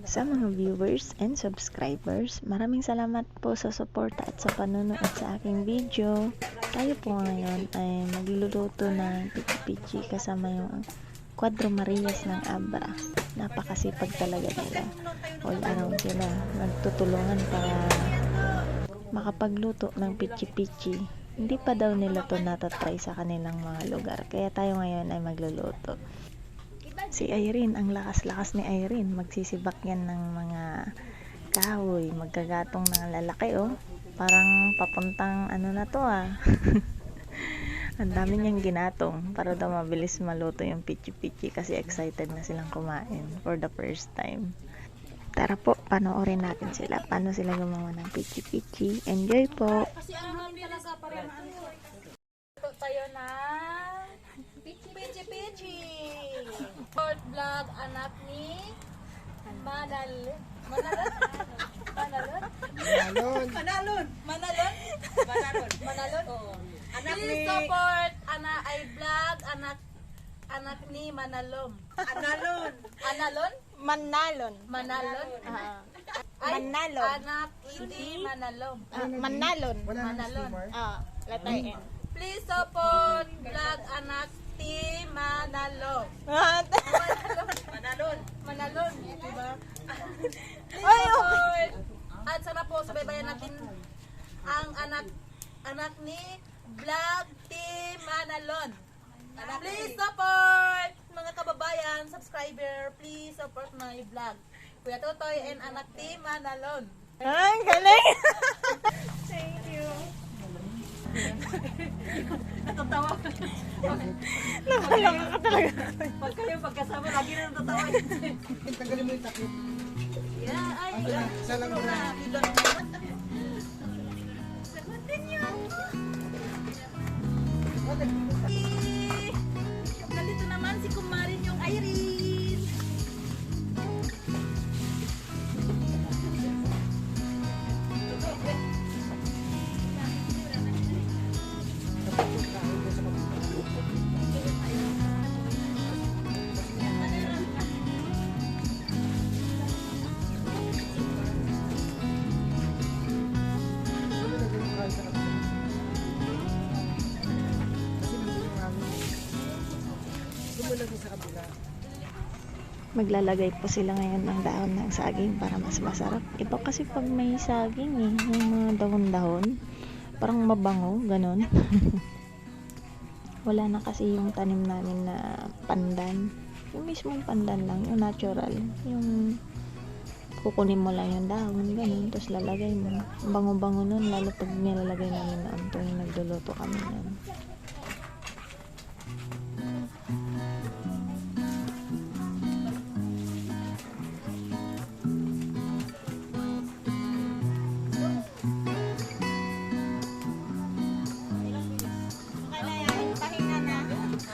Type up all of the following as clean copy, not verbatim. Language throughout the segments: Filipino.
Sa mga viewers and subscribers, maraming salamat po sa suporta at sa panonood sa aking video. Tayo po ngayon ay magluluto ng pichi-pichi kasama yung Cuadro Marias ng Abra. Napakasipag talaga nila. All around sila nagtutulungan para makapagluto ng pichi-pichi. Hindi pa daw nila to natatry sa kanilang mga lugar, kaya tayo ngayon ay magluluto. Si Irene, ang lakas-lakas ni Irene, magsisibak yan ng mga kahoy, magkagatong ng lalaki oh. Parang papuntang ano na to ah. Ang dami niyang ginatong para daw mabilis maluto yung pichi-pichi kasi excited na silang kumain for the first time. Tara po, panoorin natin sila. Paano sila gumawa ng pichi-pichi. Enjoy po! Kasi ano talaga parang ito tayo na pichi-pichi. Short vlog anak ni Manalon. Oo. Please support ay vlog anak ni Manalom. Manalon? Manalon. Ay, Manalon. anak ni Manalom. Manalon. Manalon. Letter N. Please support vlog anak ni Manalom. Manalon, diba? Please support. At sana po sabaybayan natin ang anak ni Vlog Team Manalon. Please support mga kababayan, subscriber, please support my vlog. Kuya Totoy and anak Team Manalon. Ay, galing! Thank you. Natatawa. Nakalama ka talaga. Pag kayo pagkasama, lagi na natatawa. Tanggalin mo yung takip. Yeah, ay. Isa lang muna. Nandito naman si Kumarin yung Irene. Maglalagay po sila ngayon ng dahon ng saging para mas masarap. Iba kasi pag may saging eh, yung mga dahon-dahon, parang mabango, ganun. Wala na kasi yung tanim namin na pandan. Yung mismong pandan lang, yung natural. Yung kukunin mo lang yung dahon, ganun, tapos lalagay mo. Bango-bango nun, lalo pag nilalagay namin noon tuwing nagluluto kami yan.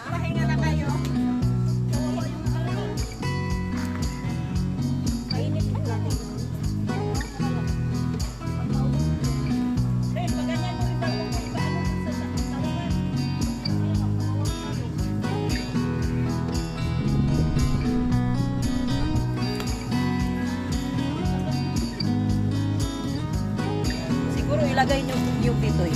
Pahinga na kayo. Mainit pa natin. Pag ganyan mo rin bago mo ipaano sa talungan. Siguro ilagay niyo yung pitoy.